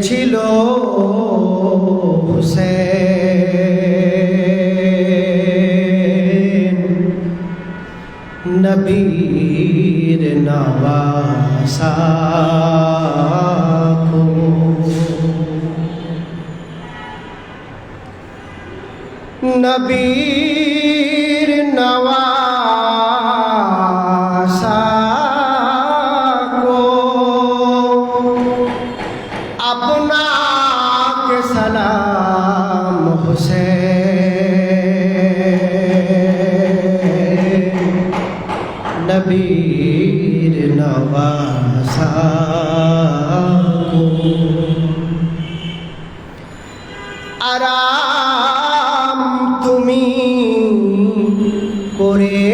ছিল হুসেন নবীর নওয়াসা কো নবীর নওয়াসা কো আপনাকে সালাম হুসেন নবীর নওয়াসা কো আরাম তুমি করে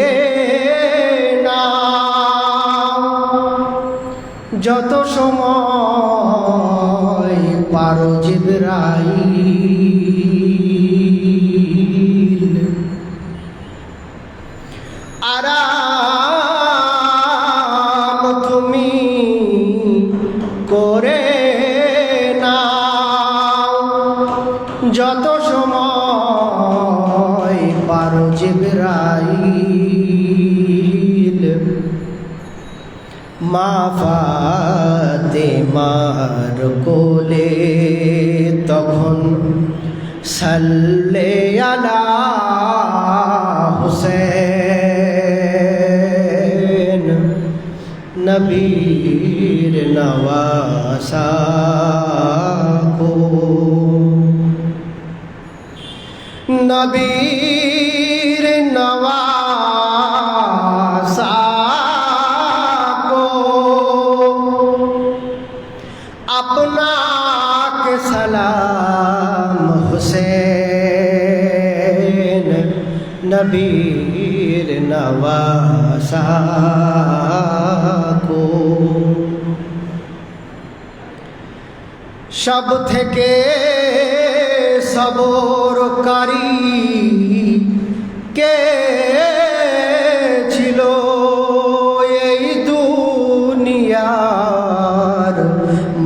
নাও যত সময় পারো জিবরাইল আরাম তুমি করে নাও যত সময় পারো জিবরাইল মা ফাতেমার কোলে তখন সাল্লে আলা হুসেন নবীর নওয়াসা কো নবীর নওয়াসা কো আপনাকে সালাম হুসেন নবীর নওয়াসা কো সব থেকে সবরকারী কে ছিল এই দুনিয়ার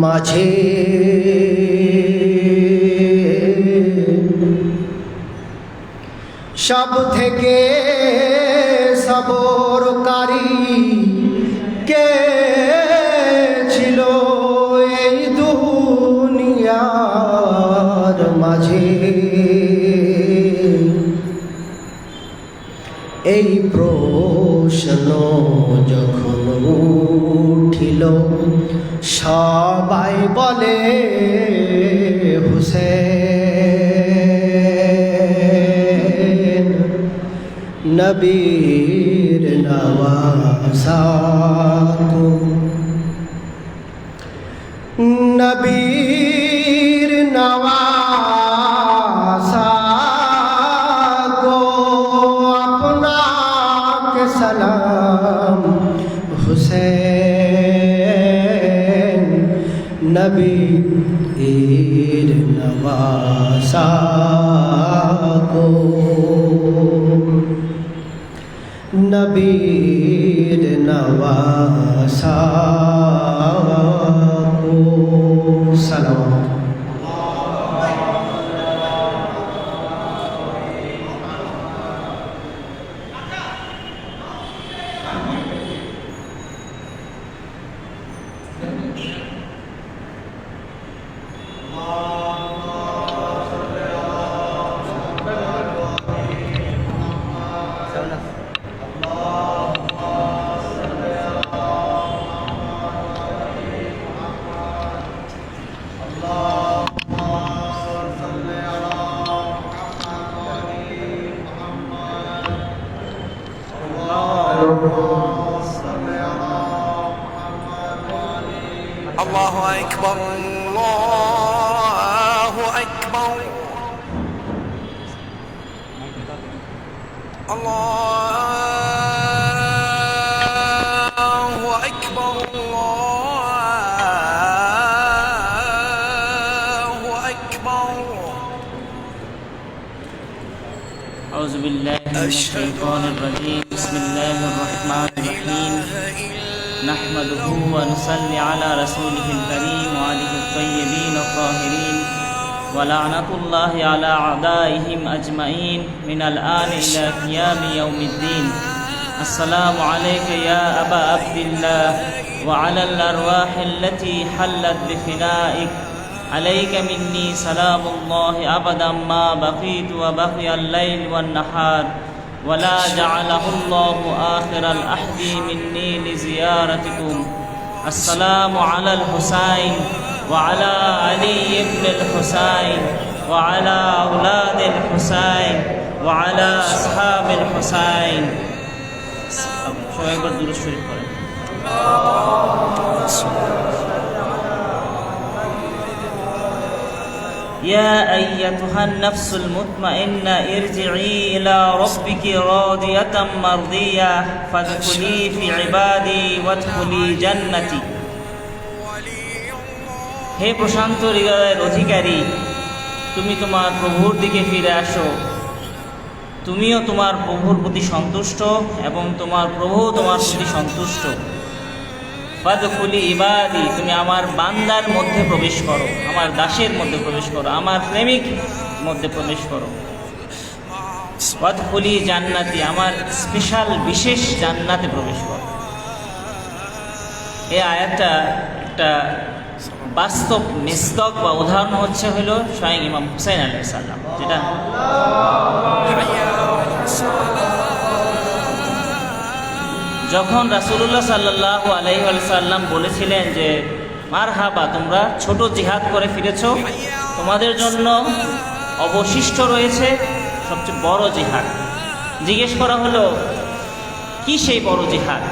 মাঝে সব থেকে সবরকারী কে ছিল এই দুনিয়ার মাঝে এই প্রশ্ন যখন উঠিল সবাই বলে হুসেন নবীর নওয়াসা কো নবীর নওয়াসা কো আপনাকে সালাম হুসেন নবীর নওয়াসা কো নবীর নওয়াসা কো সালাম الله أكبر الله أكبر الله أكبر الله أكبر أعوذ بالله من الشيطان الرجيم بسم الله الرحمن الرحيم نحمده ونصلي على رسوله الكريم وآله الطيبين الطاهرين ولعنة الله على أعدائهم أجمعين من الآن إلى قيام يوم الدين. السلام عليك يا أبا عبد الله وعلى الأرواح التي حلت بفنائك. عليك مني سلام الله أبدا ما بقيت وبقي الليل والنهار ولا جعله الله آخر الأحد مني لزيارتكم. السلام على الحسين وعلى علي بن الحسين وعلى أولاد الحسين وعلى أصحاب الحسين. সবাই একবার দুরূদ শরীফ পড়েন। يا أيتها النفس المطمئنة ارجعي إلى ربك راضية مرضية فادخلي في عبادي وادخلي جنتي. হে প্রশান্ত হৃদয়ের অধিকারী, তুমি তোমার প্রভুর দিকে ফিরে আসো। তুমিও তোমার প্রভুর প্রতি সন্তুষ্ট এবং তোমার প্রভু তোমার প্রতি সন্তুষ্ট। ফাদখুলি ইবাদি, তুমি আমার বান্দার মধ্যে প্রবেশ করো, আমার দাসের মধ্যে প্রবেশ করো, আমার প্রেমিক মধ্যে প্রবেশ করো। ফাদখুলি জান্নাতি, আমার স্পেশাল বিশেষ জান্নাতে প্রবেশ করো। এই আয়াতটা একটা বাস্তব মিসদাক বা উদাহরণ হলো স্বয়ং ইমাম হুসাইন আলাইহিস সালাম, যেটা যখন রাসূলুল্লাহ সাল্লাল্লাহু আলাইহি ওয়াসাল্লাম বলেছিলেন যে মারহাবা, তোমরা ছোট জিহাদ করে ফিরেছো, তোমাদের জন্য অবশিষ্ট রয়েছে সবচেয়ে বড় জিহাদ। জিজ্ঞেস করা হলো, কি সেই বড় জিহাদ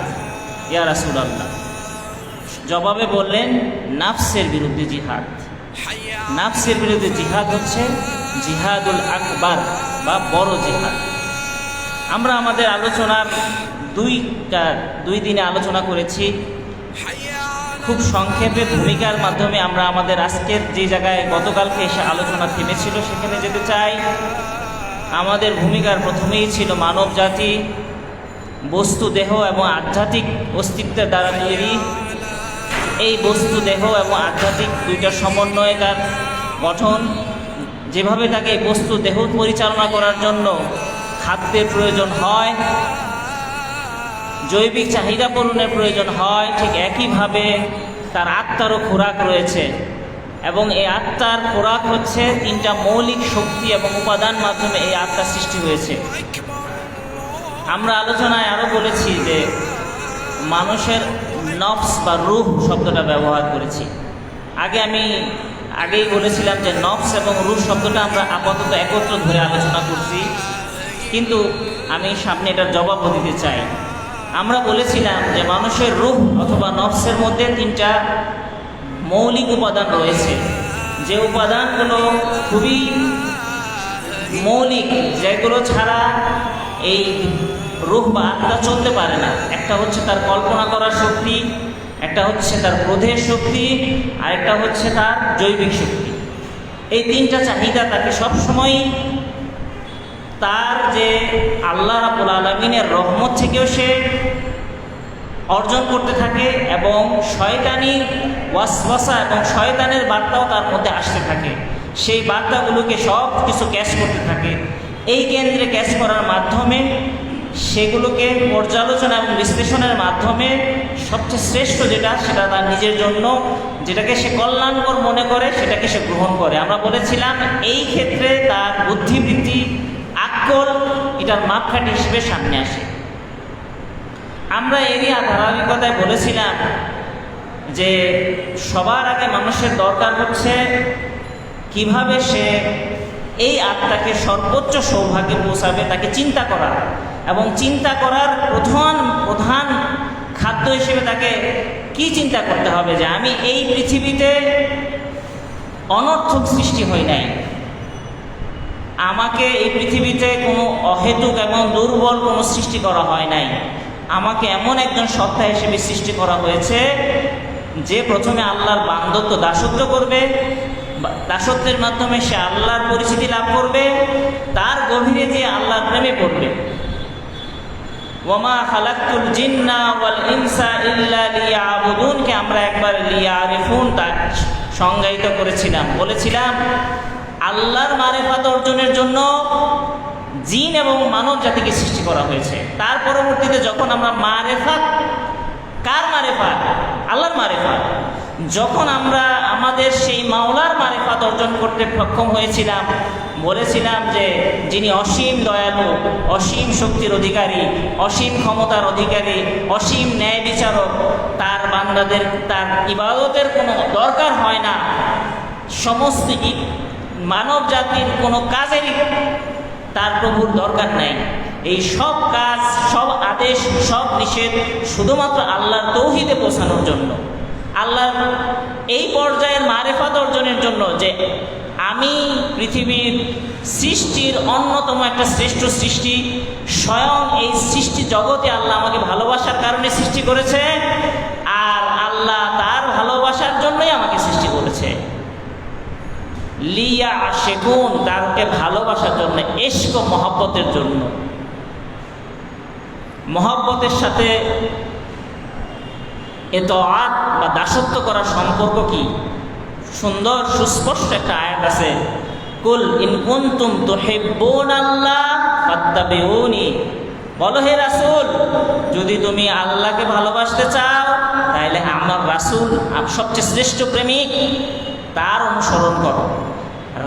ইয়া রাসূলুল্লাহ? জবাবে বললেন, নাফসের বিরুদ্ধে জিহাদ। নাফসের বিরুদ্ধে জিহাদ হচ্ছে জিহাদুল আকবার বা বড় জিহাদ। আমরা আমাদের আলোচনার দুই দিনে আলোচনা করেছি। খুব সংক্ষেপে ভূমিকার মাধ্যমে আমরা আমাদের আজকের যে জায়গায় গতকালকে এসে আলোচনা থেমেছিল সেখানে যেতে চাই। আমাদের ভূমিকার প্রথমেই ছিল মানব জাতি বস্তু দেহ এবং আধ্যাত্মিক অস্তিত্বের দ্বারা তৈরি। এই বস্তু দেহ এবং আধ্যাত্মিক দুইটার সমন্বয়ে তার গঠন। যেভাবে তাকে এই বস্তু দেহ পরিচালনা করার জন্য খাদ্যের প্রয়োজন হয়, জৈবিক চাহিদা পূরণের প্রয়োজন হয়, ঠিক একইভাবে তার আত্মারও খোরাক রয়েছে। এবং এই আত্মার খোরাক হচ্ছে তিনটা মৌলিক শক্তি এবং উপাদান মাধ্যমে এই আত্মার সৃষ্টি হয়েছে। আমরা আলোচনায় আরও বলেছি যে মানুষের নফস বা রূহ শব্দটা ব্যবহার করেছি। আগেই বলেছিলাম যে নফস এবং রূহ শব্দটা আমরা আপাতত একত্র ধরে আলোচনা করছি, কিন্তু আমি সামনে এটার জবাবও দিতে চাই। আমরা বলেছিলাম যে মানুষের রূহ অথবা নফসের মধ্যে তিনটা মৌলিক উপাদান রয়েছে, যে উপাদানগুলো খুবই মৌলিক, যেগুলো ছাড়া এই রূহ বা আত্মা চলতে পারে না। একটা হচ্ছে তার কল্পনা করার শক্তি, একটা হচ্ছে তার ক্রোধের শক্তি, আর একটা হচ্ছে তার জৈবিক শক্তি। এই তিনটা চাহিদা তাকে সবসময় তার যে আল্লাহ রাব্বুল আলামিনের রহমত থেকেও সে অর্জন করতে থাকে এবং শয়তানি ওয়াসওয়াসা এবং শয়তানের বার্তাও তার মধ্যে আসতে থাকে। সেই বার্তাগুলোকে সব কিছু ক্যাচ করতে থাকে। এই কেন্দ্রে ক্যাচ করার মাধ্যমে সেগুলোকে পর্যালোচনা এবং বিশ্লেষণের মাধ্যমে সবচেয়ে শ্রেষ্ঠ যেটা সেটা তার নিজের জন্য, যেটাকে সে কল্যাণকর মনে করে সেটাকে সে গ্রহণ করে। আমরা বলেছিলাম এই ক্ষেত্রে তার বুদ্ধিবৃত্তি আকল এটার মাপকাঠি হিসেবে সামনে আসে। আমরা এরই ধারাবাহিকতায় বলেছিলাম যে সবার আগে মানুষের দরকার হচ্ছে কিভাবে সে এই আত্মাকে সর্বোচ্চ সৌভাগ্যে পৌঁছাবে, তাকে চিন্তা করা, এবং চিন্তা করার প্রধান খাদ্য হিসেবে তাকে কি চিন্তা করতে হবে যে আমি এই পৃথিবীতে অনর্থক সৃষ্টি হই নাই, আমাকে এই পৃথিবীতে কোনো অহেতুক এবং দুর্বল কোনো সৃষ্টি করা হয় নাই, আমাকে এমন একজন সত্তা হিসেবে সৃষ্টি করা হয়েছে যে প্রথমে আল্লাহর বান্দত্ব দাসত্ব করবে, দাসত্বের মাধ্যমে সে আল্লাহর পরিচিতি লাভ করবে, তার গভীরে যে আল্লাহর প্রেমে পড়বে। ওয়ামা খালাকতুল জিন্না ওয়াল ইনসা ইল্লা লিয়াবুদুনকে আমরা একবার লিয়ারিফুন তা সংজ্ঞায়িত করেছিলাম, বলেছিলাম আল্লাহর মারিফাত অর্জনের জন্য জিন এবং মানব জাতিকে সৃষ্টি করা হয়েছে। তার পরবর্তীতে যখন আমরা মারিফাত, কার মারিফাত? আল্লাহর মারিফাত, যখন আমরা আমাদের সেই মাওলার মারিফাত অর্জন করতে সক্ষম হয়েছিলাম, বলেছিলাম যে যিনি অসীম দয়ালু, অসীম শক্তির অধিকারী, অসীম ক্ষমতার অধিকারী, অসীম ন্যায় বিচারক, তার বান্দাদের তার ইবাদতের কোনো দরকার হয় না, সমস্ত মানব জাতির কোনো কাজেরই তার প্রভুর দরকার নাই। এই সব কাজ, সব আদেশ, সব নিষেধ শুধুমাত্র আল্লাহর তৌহিদে পৌঁছানোর জন্য, আল্লাহর এই পর্যায়ের মারিফাত অর্জনের জন্য যে আমি পৃথিবীর সৃষ্টির অন্যতম একটা শ্রেষ্ঠ সৃষ্টি, স্বয়ং এই সৃষ্টি জগতে আল্লাহ আমাকে ভালোবাসার কারণে সৃষ্টি করেছে, আর আল্লাহ তার ভালোবাসার জন্যই আমাকে সৃষ্টি করেছে। লিয়া আশেকুন, তারকে ভালোবাসার জন্য, ইশক ও মহব্বতের জন্য। মহব্বতের সাথে ইতাআত বা দাসত্ব করার সম্পর্ক কি? সুন্দর সুস্পষ্ট একটা আয়াত আছে, কুল ইন কুনতুম তুহিব্বুনাল্লাহ ফাত্তাবিউনি, বলো হে রাসূল, যদি তুমি আল্লাহকে ভালোবাসতে চাও তাহলে আমার রাসূল সবচেয়ে শ্রেষ্ঠ প্রেমিক, তার অনুসরণ করো।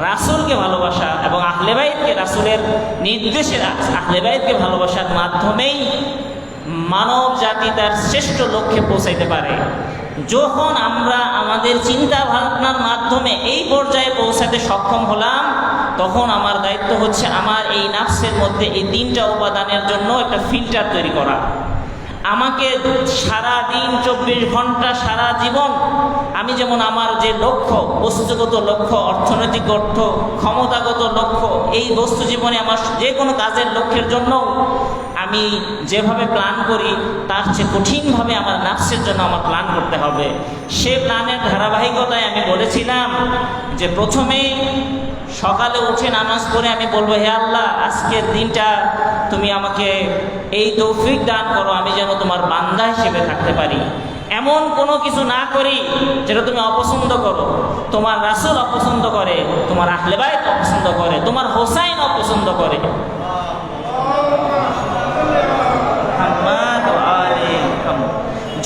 রাসূলকে ভালোবাসা এবং আহলে বাইতকে, রাসূলের নির্দেশে আহলে বাইতকে ভালোবাসার মাধ্যমেই মানব জাতি তার শ্রেষ্ঠ লক্ষ্যে পৌঁছাইতে পারে। যখন আমরা আমাদের চিন্তা ভাবনার মাধ্যমে এই পর্যায়ে পৌঁছাতে সক্ষম হলাম, তখন আমার দায়িত্ব হচ্ছে আমার এই নাফসের মধ্যে এই তিনটা উপাদানের জন্য একটা ফিল্টার তৈরি করা। আমাকে সারা দিন 24 ঘন্টা সারা জীবন আমি যেমন আমার যে লক্ষ্য, বস্তুগত লক্ষ্য, অর্থনৈতিক লক্ষ্য, ক্ষমতাগত লক্ষ্য, এই বস্তু জীবনে আমার যে কোনো কাজের লক্ষ্যের জন্য আমি যেভাবে প্ল্যান করি তার চেয়ে কঠিনভাবে আমার নাফসের জন্য আমার প্ল্যান করতে হবে। সে প্ল্যানের ধারাবাহিকতায় আমি বলেছিলাম যে প্রথমে সকালে উঠে নামাজ পড়ে আমি বলবো, হে আল্লাহ, আজকের দিনটা তুমি আমাকে এই তৌফিক দান করো, আমি যেন তোমার বান্দা হিসেবে থাকতে পারি, এমন কোনো কিছু না করি যেটা তুমি অপছন্দ করো, তোমার রাসূল অপছন্দ করে, তোমার আহলে বাইত অপছন্দ করে, তোমার হোসাইন অপছন্দ করে।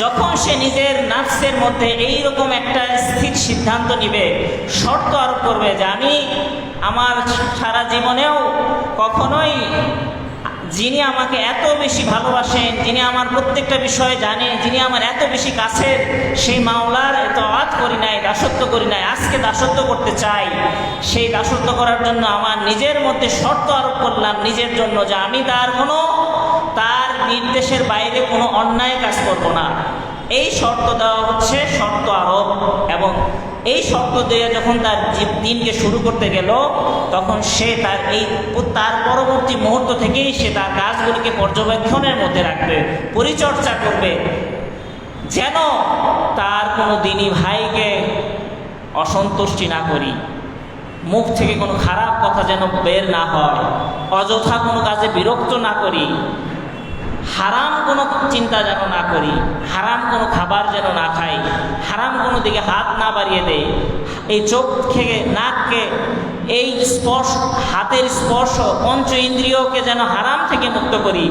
যখন সে নিজের নাফসের মধ্যে এইরকম একটা স্থির সিদ্ধান্ত নিবে, শর্ত আরোপ করবে যে আমি আমার সারা জীবনেও কখনোই যিনি আমাকে এত বেশি ভালোবাসেন, যিনি আমার প্রত্যেকটা বিষয় জানেন, যিনি আমার এত বেশি কাছের, সেই মাওলার ইতাআত করি নাই, দাসত্ব করি নাই, আজকে দাসত্ব করতে চাই। সেই দাসত্ব করার জন্য আমার নিজের মধ্যে শর্ত আরোপ করলাম নিজের জন্য যে আমি তার নির্দেশের বাইরে কোনো অন্যায় কাজ করব না। এই শর্ত দেওয়া হচ্ছে শর্ত আরোপ, এবং এই শর্ত দিয়ে যখন তার দিনকে শুরু করতে গেল, তখন সে তার পরবর্তী মুহূর্ত থেকেই সে তার কাজগুলিকে পর্যবেক্ষণের মধ্যে রাখবে, পরিচর্যা করবে, যেন তার কোনো দিনী ভাইকে অসন্তুষ্টি না করি, মুখ থেকে কোনো খারাপ কথা যেন বের না হয়, অযথা কোনো কাজে বিরক্ত না করি, হারাম কোনো চিন্তা যেন না করি, হারাম কোনো খাবার যেন না খাই, হারাম কোনো দিকে হাত না বাড়িয়ে দেয়, এই চোখ থেকে নাককে, এই স্পর্শ, হাতের স্পর্শ, পঞ্চ ইন্দ্রিয়কে যেন হারাম থেকে মুক্ত করি।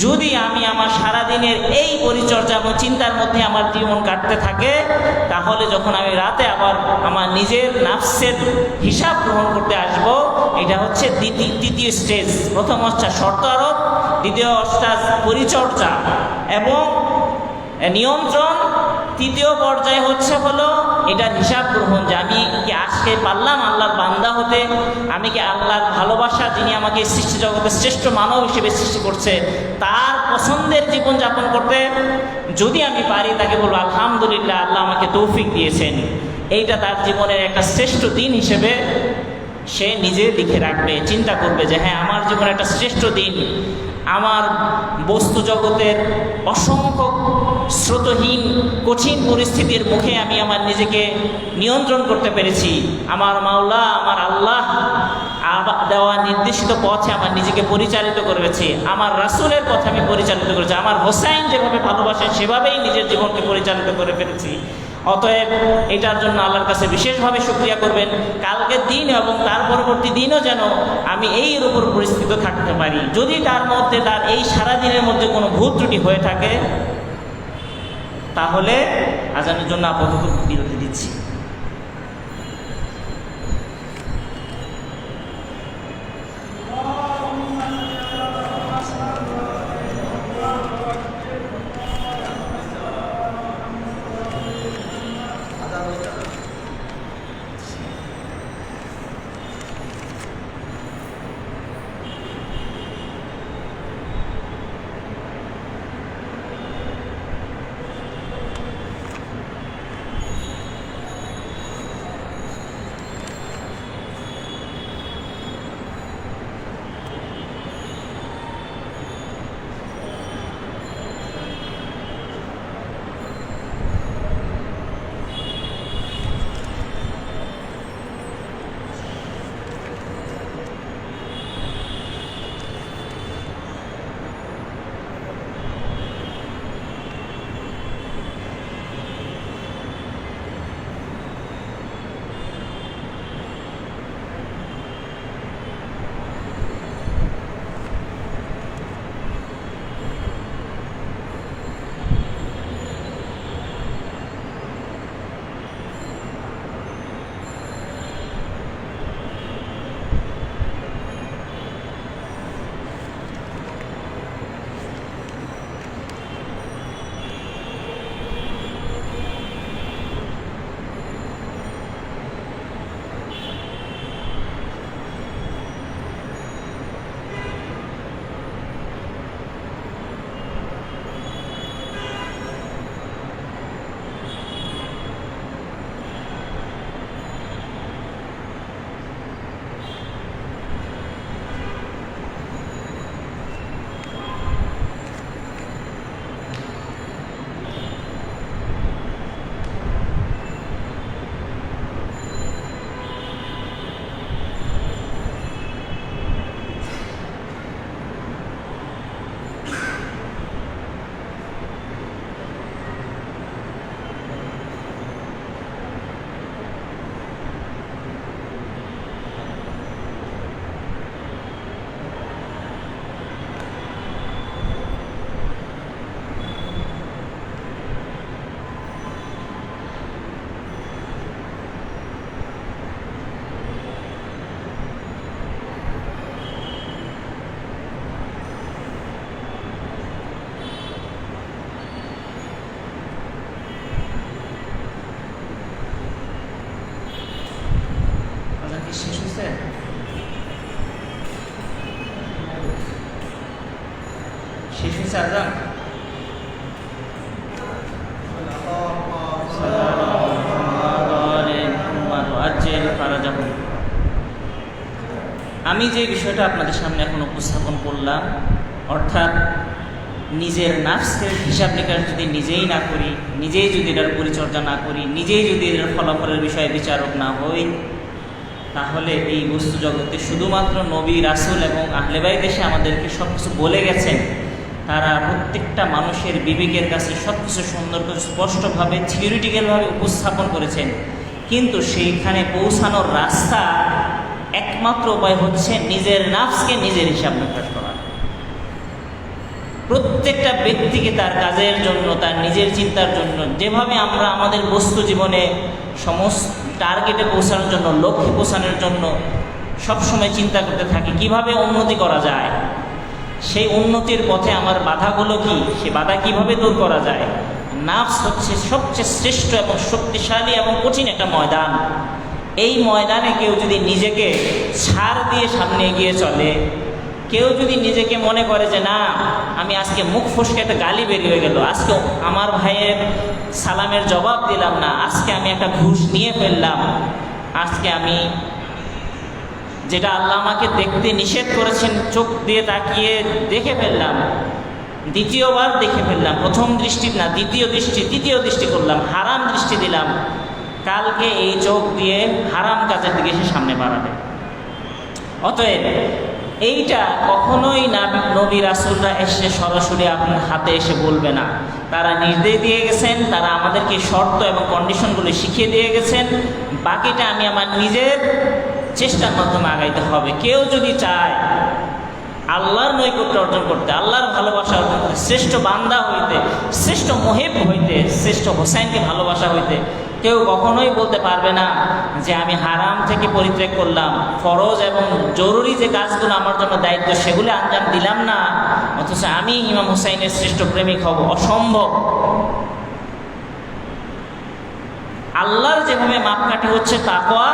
যদি আমি আমার সারাদিনের এই পরিচর্যা এবং চিন্তার মধ্যে আমার জীবন কাটতে থাকে, তাহলে যখন আমি রাতে আবার আমার নিজের নাফসের হিসাব গ্রহণ করতে আসব, এটা হচ্ছে তৃতীয় স্টেজ। প্রথম হচ্ছে শর্ত আরোপ, দ্বিতীয় স্টেজ পরিচর্যা এবং নিয়ন্ত্রণ, তৃতীয় পর্যায়ে হলো এটার হিসাব গ্রহণ, যে আমি কি আজকে পারলাম আল্লাহর বান্দা হতে, আমি কি আল্লাহর ভালোবাসা, যিনি আমাকে সৃষ্টি জগতের শ্রেষ্ঠ মানব হিসেবে সৃষ্টি করছে, তার পছন্দের জীবনযাপন করতে যদি আমি পারি, তাকে বলবো আলহামদুলিল্লাহ, আল্লাহ আমাকে তৌফিক দিয়েছেন। এইটা তার জীবনের একটা শ্রেষ্ঠ দিন হিসেবে সে নিজে লিখে রাখবে, চিন্তা করবে যে হ্যাঁ, আমার জীবনে একটা শ্রেষ্ঠ দিন, আমার বস্তু জগতের অসংখ্য স্রোতহীন কঠিন পরিস্থিতির মুখে আমি আমার নিজেকে নিয়ন্ত্রণ করতে পেরেছি। আমার মাওলা, আমার আল্লাহ দেওয়া নির্দেশিত পথে আমার নিজেকে পরিচালিত করেছি, আমার রাসূলের পথে আমি পরিচালিত করেছি, আমার হোসাইন যেভাবে ভালোবাসেন সেভাবেই নিজের জীবনকে পরিচালিত করে ফেলেছি। অতএব এটার জন্য আল্লাহর কাছে বিশেষভাবে শুকরিয়া করবেন। কালকের দিন এবং তার পরবর্তী দিনও যেন আমি এর উপর পরিস্থিত থাকতে পারি। যদি তার মধ্যে, তার এই সারাদিনের মধ্যে কোনো ভুল ত্রুটি হয়ে থাকে, তাহলে আজানের জন্য আপাতত বিরতি দিচ্ছি। শেষ হয়েছে? শেষ হয়েছে আজান? আমি যে বিষয়টা আপনাদের সামনে এখন উপস্থাপন করলাম, অর্থাৎ নিজের নাফসের হিসাব নিকাশ যদি নিজেই না করি, নিজেই যদি এটার পরিচর্যা না করি, নিজেই যদি এটার ফলাফলের বিষয়ে বিচারক না হই, তাহলে এই বস্তু জগতে শুধুমাত্র নবী, রাসূল এবং আহলে বাইত এসে আমাদেরকে সব কিছু বলে গেছেন। তারা প্রত্যেকটা মানুষের বিবেকের কাছে সব কিছু সুন্দর করে স্পষ্টভাবে থিওরিটিক্যালভাবে উপস্থাপন করেছেন, কিন্তু সেইখানে পৌঁছানোর রাস্তা একমাত্র উপায় হচ্ছে নিজের নাফসকে নিজের হিসাব নিকাশ করা। প্রত্যেকটা ব্যক্তিকে তার কাজের জন্য, তার নিজের চিন্তার জন্য, যেভাবে আমরা আমাদের বস্তু জীবনে সমস্ত টার্গেটে পৌঁছানোর জন্য, লক্ষ্যে পৌঁছানোর জন্য সবসময় চিন্তা করতে থাকি কিভাবে উন্নতি করা যায়, সেই উন্নতির পথে আমার বাধাগুলো কি, সে বাধা কিভাবে দূর করা যায়। নাফস হচ্ছে সবচেয়ে শ্রেষ্ঠ এবং শক্তিশালী এবং কঠিন একটা ময়দান। এই ময়দানে কেউ যদি নিজেকে ছাড় দিয়ে সামনে এগিয়ে চলে, কেউ যদি নিজেকে মনে করে যে না, আমি আজকে মুখ ফসকে একটা গালি বেরিয়ে গেল, আজকে আমার ভাইয়ের সালামের জবাব দিলাম না, আজকে আমি একটা ঘুষ নিয়ে ফেললাম, আজকে আমি যেটা আল্লাহ আমাকে দেখতে নিষেধ করেছেন চোখ দিয়ে তাকিয়ে দেখে ফেললাম, দ্বিতীয়বার দেখে ফেললাম, প্রথম দৃষ্টি না দ্বিতীয় দৃষ্টি, তৃতীয় দৃষ্টি করলাম, হারাম দৃষ্টি দিলাম, কালকে এই চোখ দিয়ে হারাম কাজের দিকে সে সামনে বাড়াবে। অতএব এইটা কখনোই নবী রাসূলরা এসে সরাসরি আপনার হাতে এসে বলবে না। তারা নির্দেশ দিয়ে গেছেন, তারা আমাদেরকে শর্ত এবং কন্ডিশনগুলো শিখিয়ে দিয়ে গেছেন। বাকিটা আমি আমার নিজের চেষ্টার মাধ্যমে আগাইতে হবে। কেউ যদি চায় আল্লাহর নৈকট্য অর্জন করতে, আল্লাহর ভালোবাসা অর্জন করতে, শ্রেষ্ঠ বান্দা হইতে, শ্রেষ্ঠ মুহিব হইতে, শ্রেষ্ঠ হোসাইনকে ভালোবাসা হইতে, কেউ কখনোই বলতে পারবে না যে আমি হারাম থেকে পরিত্যাগ করলাম, ফরজ এবং জরুরি যে কাজগুলো আমার জন্য দায়িত্ব সেগুলো আঞ্জাম দিলাম না, অথচ আমি ইমাম হুসাইনের শ্রেষ্ঠ প্রেমিক হব। অসম্ভব। আল্লাহর যেভাবে মাপকাঠি হচ্ছে তাকওয়া,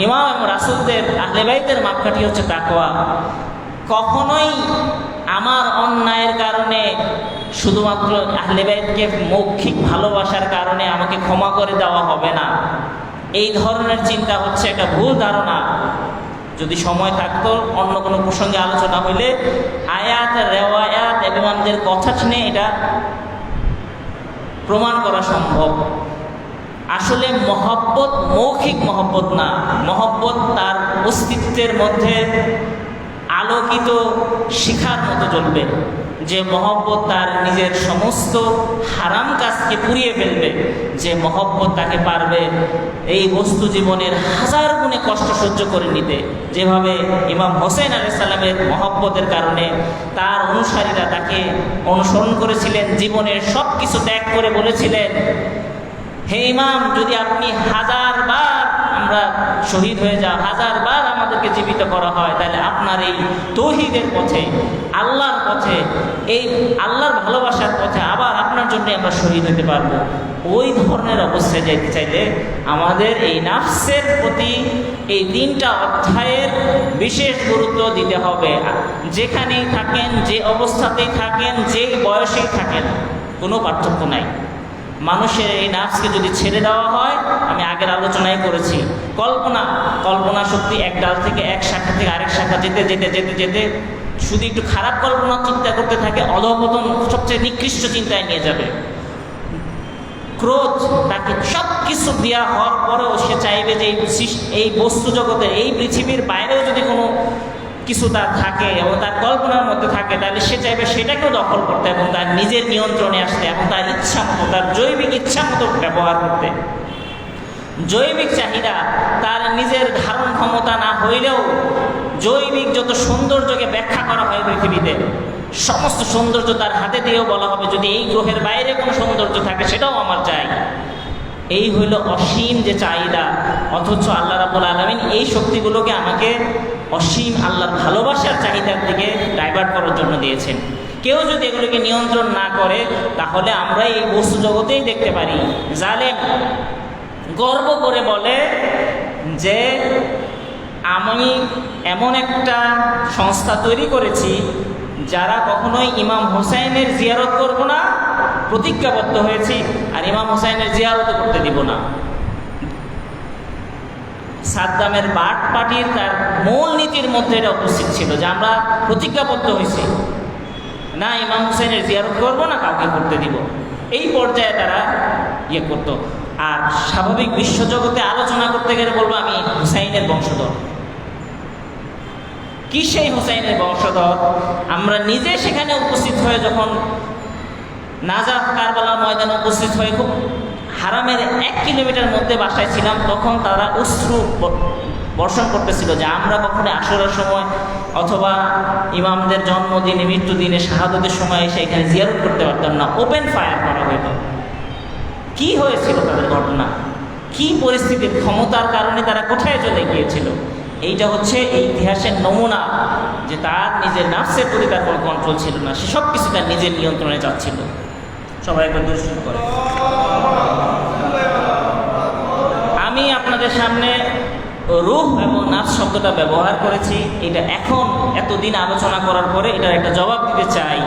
ইমাম এবং রাসূলদের আহলে বাইতের মাপকাঠি হচ্ছে তাকওয়া। কখনোই আমার অন্যায়ের কারণে, শুধুমাত্র আহলে বাইতকে মৌখিক ভালোবাসার কারণে আমাকে ক্ষমা করে দেওয়া হবে না, এই ধরনের চিন্তা হচ্ছে একটা ভুল ধারণা। যদি সময় থাকতো অন্য কোনো প্রসঙ্গে আলোচনা হইলে আয়াত, রেওয়ায়াত এবং আমাদের কথা শুনে এটা প্রমাণ করা সম্ভব। আসলে মহব্বত মৌখিক মহব্বত না, মহব্বত তার অস্তিত্বের মধ্যে আলোকিত শিখার মতো জ্বলবে, যে মহব্বত তার নিজের সমস্ত হারাম কাজকে পুড়িয়ে ফেলবে, যে মহব্বত তাকে পারবে এই বস্তু জীবনের হাজার গুণে কষ্ট সহ্য করে নিতে। যেভাবে ইমাম হোসেন আলাইহিস সালামের মহব্বতের কারণে তার অনুসারীরা তাকে অনুসরণ করেছিলেন, জীবনের সব কিছু ত্যাগ করে বলেছিলেন, হে ইমাম, যদি আপনি 1000 বার আমরা শহীদ হয়ে যাও, 1000 বার আমাদেরকে জীবিত করা হয়, তাহলে আপনার এই তৌহিদের পথে, আল্লাহর পথে, এই আল্লাহর ভালোবাসার পথে আবার আপনার জন্য আমরা শহীদ হতে পারবো। ওই ধরনের অবস্থায় যেতে চাইলে আমাদের এই নাফসের প্রতি এই 3টা অধ্যায়ের বিশেষ গুরুত্ব দিতে হবে। যেখানেই থাকেন, যে অবস্থাতেই থাকেন, যে বয়সেই থাকেন, কোনো পার্থক্য নাই। মানুষের এই নাফসকে যদি ছেড়ে দেওয়া হয়, আমি আগের আলোচনায় করেছি, কল্পনা শক্তি এক ডাল থেকে এক শাখা থেকে আরেক শাখা যেতে যেতে যেতে যেতে শুধু একটু খারাপ কল্পনা চিন্তা করতে থাকে, অধঃপতন সবচেয়ে নিকৃষ্ট চিন্তায় নিয়ে যাবে। ক্রোধ তাকে সব কিছু দেওয়া হওয়ার পরেও সে চাইবে যে এই বস্তু জগতের, এই পৃথিবীর বাইরেও যদি কোনো কিছু তার থাকে এবং তার কল্পনার মধ্যে থাকে, তাহলে সে চাইবে সেটাকেও দখল করতে এবং তার নিজের নিয়ন্ত্রণে আসতে এবং তার ইচ্ছা মতো, তার জৈবিক ইচ্ছা মতো ব্যবহার করতে। জৈবিক চাহিদা তার নিজের ধারণ ক্ষমতা না হইলেও জৈবিক যত সৌন্দর্যকে ব্যাখ্যা করা হয় পৃথিবীতে, সমস্ত সৌন্দর্য তার হাতে দিয়েও বলা হবে যদি এই গ্রহের বাইরে কোনো সৌন্দর্য থাকে সেটাও আমার চাই। এই হইল অসীম যে চাহিদা। অথচ আল্লাহ রাব্বুল আলামিন এই শক্তিগুলোকে আমাকে অসীম আল্লাহর ভালোবাসার চাহিদার দিকে ডাইভার্ট করার জন্য দিয়েছেন। কেউ যদি এগুলোকে নিয়ন্ত্রণ না করে, তাহলে আমরা এই বস্তু জগতেই দেখতে পারি জালেম গর্ব করে বলে যে আমি এমন একটা সংস্থা তৈরি করেছি যারা কখনোই ইমাম হোসাইনের জিয়ারত করব না, প্রতিজ্ঞাবদ্ধ হয়েছি, আর ইমাম হোসাইনের জিয়ারত করতে দিব না। সাদ্দামের বাট পার্টির তার মূল নীতির মধ্যে এটা উপস্থিত ছিল যে আমরা প্রতিজ্ঞাবদ্ধ হয়েছি, না ইমাম হোসেনের জিয়ারত করবো না, কাউকে করতে দিব। এই পর্যায়ে তারা ইয়ে করতো। আর স্বাভাবিক বিশ্বজগতে আলোচনা করতে গেলে বলবো আমি হুসাইনের বংশধর। কি সেই হুসাইনের বংশধর? আমরা নিজে সেখানে উপস্থিত হয়ে যখন নাজাফ কারবালা ময়দানে উপস্থিত হয়ে খুব হারামের 1 কিলোমিটার মধ্যে বাসায় ছিলাম, তখন তারা অশ্রু বর্ষণ করতেছিল যে আমরা কখনো আশুরার সময় অথবা ইমামদের জন্মদিনে, মৃত্যুদিনে, শাহাদতের সময় এসে এখানে জিয়ারত করতে পারতাম না, ওপেন ফায়ার করা হইত। কি হয়েছিল তাদের ঘটনা, কি পরিস্থিতির, ক্ষমতার কারণে তারা কোথায় চলে গিয়েছিল? এইটা হচ্ছে এই ইতিহাসের নমুনা যে তার নিজের নাফসের প্রতি তার কোনো কন্ট্রোল ছিল না, সে সব কিছু তার নিজের নিয়ন্ত্রণে যাচ্ছিল। সবাই একবার দর্শন করে। আমি আপনাদের সামনে রূহ এবং নাফস শব্দটা ব্যবহার করেছি। এটা এখন এতদিন আলোচনা করার পরে এটার একটা জবাব দিতে চাই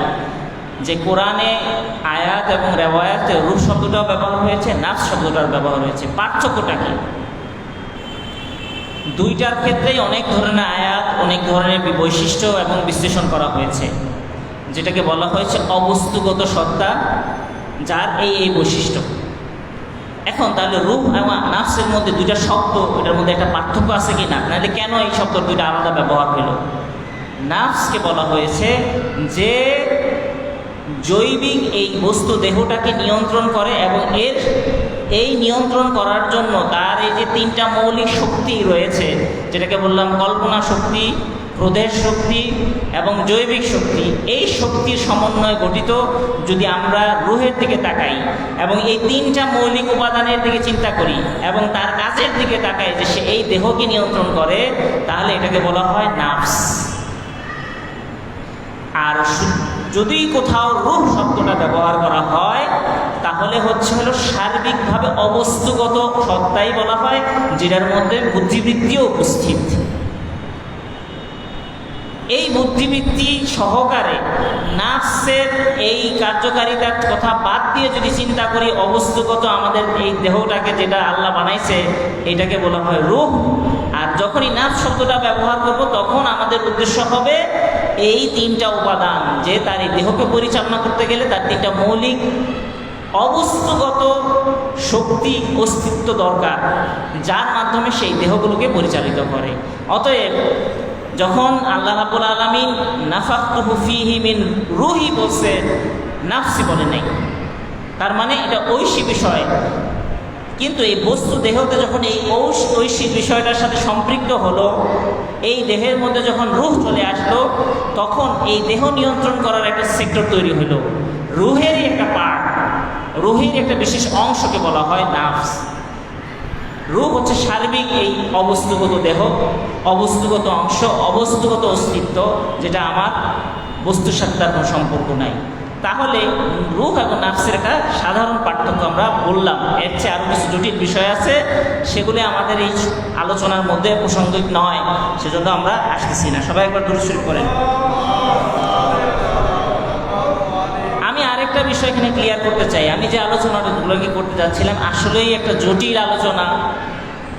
যে কোরআনে আয়াত এবং রেওয়ায়াতে রূহ শব্দটাও ব্যবহার হয়েছে, নাফস শব্দটার ব্যবহার হয়েছে। পার্থক্যটা কি? দুইটার ক্ষেত্রেই অনেক ধরনের আয়াত, অনেক ধরনের বৈশিষ্ট্য এবং বিশ্লেষণ করা হয়েছে, যেটাকে বলা হয়েছে অবস্তুগত সত্তা, যার এই বৈশিষ্ট্য। এখন তাহলে রূহ এবং নাফসের মধ্যে দুইটা শব্দ, এটার মধ্যে একটা পার্থক্য আছে কি না? নাহলে কেন এই শব্দ দুইটা আলাদা ব্যবহার হলো? নাফসকে বলা হয়েছে যে জৈবিক এই বস্তু দেহটাকে নিয়ন্ত্রণ করে, এবং এই নিয়ন্ত্রণ করার জন্য তার এই যে তিনটা মৌলিক শক্তি রয়েছে, যেটাকে বললাম কল্পনা শক্তি, ক্রোধের শক্তি এবং জৈবিক শক্তি, এই শক্তির সমন্বয়ে গঠিত। যদি আমরা রূহের দিকে তাকাই এবং এই তিনটা মৌলিক উপাদানের দিকে চিন্তা করি এবং তার কাজের দিকে তাকাই যে সে এই দেহকে নিয়ন্ত্রণ করে, তাহলে এটাকে বলা হয় নাফস। আর যদি কোথাও রূহ শব্দটা ব্যবহার করা হয় তাহলে হলো সার্বিকভাবে অবস্তুগত সত্তাই বলা হয়, যেটার মধ্যে বুদ্ধিবৃত্তিও উপস্থিত। এই বুদ্ধিবৃত্তি সহকারে নাফসের এই কার্যকারিতার কথা বাদ দিয়ে যদি চিন্তা করি, অবস্তুগত আমাদের এই দেহটাকে যেটা আল্লাহ বানাইছে এটাকে বলা হয় রূহ। আর যখনই নাফস শব্দটা ব্যবহার করব তখন আমাদের উদ্দেশ্য হবে এই তিনটা উপাদান, যে তার এই দেহকে পরিচালনা করতে গেলে তার তিনটা মৌলিক অবস্তুগত শক্তি অস্তিত্ব দরকার, যার মাধ্যমে সেই দেহগুলোকে পরিচালিত করে। অতএব যখন আল্লাহ রাব্বুল আলামিন নাফাখতুহু ফীহি মিন রূহি বলছে, নাফসি বলে নাই, তার মানে এটা ঐশী বিষয়। কিন্তু এই বস্তু দেহতে যখন এই ঐশী বিষয়টার সাথে সম্পৃক্ত হলো, এই দেহের মধ্যে যখন রূহ চলে আসলো, তখন এই দেহ নিয়ন্ত্রণ করার একটা সেক্টর তৈরি হলো, রূহেরই একটা পার্ট, রূহের একটা বিশেষ অংশকে বলা হয় নাফস। রূহ হচ্ছে সার্বিক এই অবস্তুগত দেহ, অবস্তুগত অংশ, অবস্তুগত অস্তিত্ব, যেটা আমার বস্তুর সাথে তার কোনো সম্পর্ক নাই। তাহলে রূহ এবং নাফসের একটা সাধারণ পার্থক্য আমরা বললাম। এর চেয়ে আরও কিছু জটিল বিষয় আছে, সেগুলি আমাদের এই আলোচনার মধ্যে প্রাসঙ্গিক নয়, সেজন্য আমরা আসতেছি না। সবাই একবার দূরে শুরু করেন। আমি আরেকটা বিষয় এখানে ক্লিয়ার করতে চাই, আমি যে আলোচনাগুলোকে করতে যাচ্ছিলাম আসলেই একটা জটিল আলোচনা।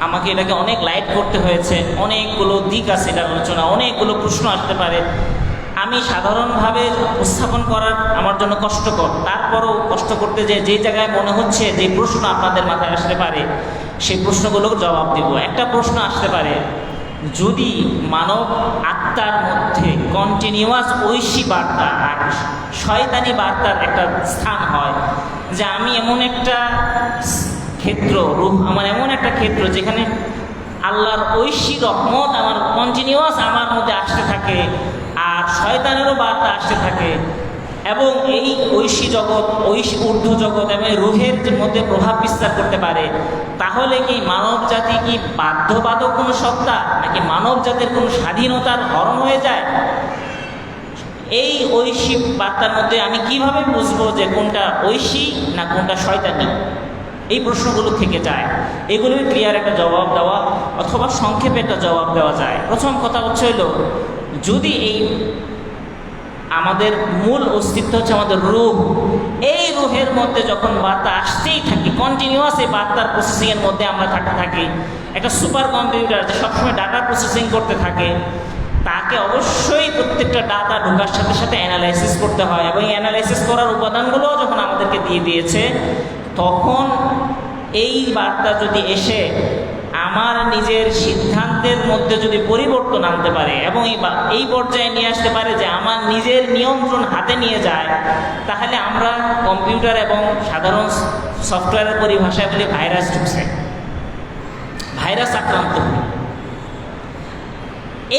আমাকে এটাকে অনেক লাইট করতে হয়েছে, অনেকগুলো দিক আছে এটার আলোচনা, অনেকগুলো প্রশ্ন আসতে পারে। আমি সাধারণভাবে উপস্থাপন করার আমার জন্য কষ্টকর, তারপরও কষ্ট করতে যে জায়গায় মনে হচ্ছে যে প্রশ্ন আপনাদের মাথায় আসতে পারে সেই প্রশ্নগুলোর জবাব দেব। একটা প্রশ্ন আসতে পারে, যদি মানব আত্মার মধ্যে কন্টিনিউয়াস ঐশী বার্তা আর শয়তানি বার্তার একটা স্থান হয়, যে আমি এমন একটা ক্ষেত্র, রূহ আমার এমন একটা ক্ষেত্র যেখানে আল্লাহর ঐশী রহমত আমার কন্টিনিউয়াস আমার মধ্যে আসতে থাকে আর শয়তানেরও বার্তা আসতে থাকে, এবং এই ঐশী জগৎ, ঐশী ঊর্ধ্ব জগৎ এবং রূহের মধ্যে প্রভাব বিস্তার করতে পারে, তাহলে কি মানব জাতি কি বাধ্যবাধক কোনো সত্তা, নাকি মানব জাতির কোনো স্বাধীনতার হরণ হয়ে যায়? এই ঐশী বার্তার মধ্যে আমি কিভাবে বুঝবো যে কোনটা ঐশী না কোনটা শয়তানি? এই প্রশ্নগুলো থেকে যায়, এগুলোর ক্লিয়ার একটা জবাব দেওয়া অথবা সংক্ষেপে একটা জবাব দেওয়া যায়। প্রথম কথা হলো, যদি এই আমাদের মূল অস্তিত্ব হচ্ছে আমাদের রূহ, এই রূহের মধ্যে যখন বার্তা আসতেই থাকি, কন্টিনিউয়াস এই বার্তার প্রসেসিংয়ের মধ্যে আমরা থাকি, একটা সুপার কম্পিউটার যে সবসময় ডাটা প্রসেসিং করতে থাকে, তাকে অবশ্যই প্রত্যেকটা ডাটা ঢোকার সাথে সাথে অ্যানালাইসিস করতে হয়, এবং অ্যানালাইসিস করার উপাদানগুলো যখন আমাদেরকে দিয়ে দিয়েছে, তখন এই বার্তা যদি এসে আমার নিজের সিদ্ধান্তের মধ্যে যদি পরিবর্তন আনতে পারে এবং এই পর্যায়ে নিয়ে আসতে পারে যে আমার নিজের নিয়ন্ত্রণ হাতে নিয়ে যায়, তাহলে আমরা কম্পিউটার এবং সাধারণ সফটওয়্যারের পরিভাষায় বলি ভাইরাস ঢুকছে, ভাইরাস আক্রান্ত হই।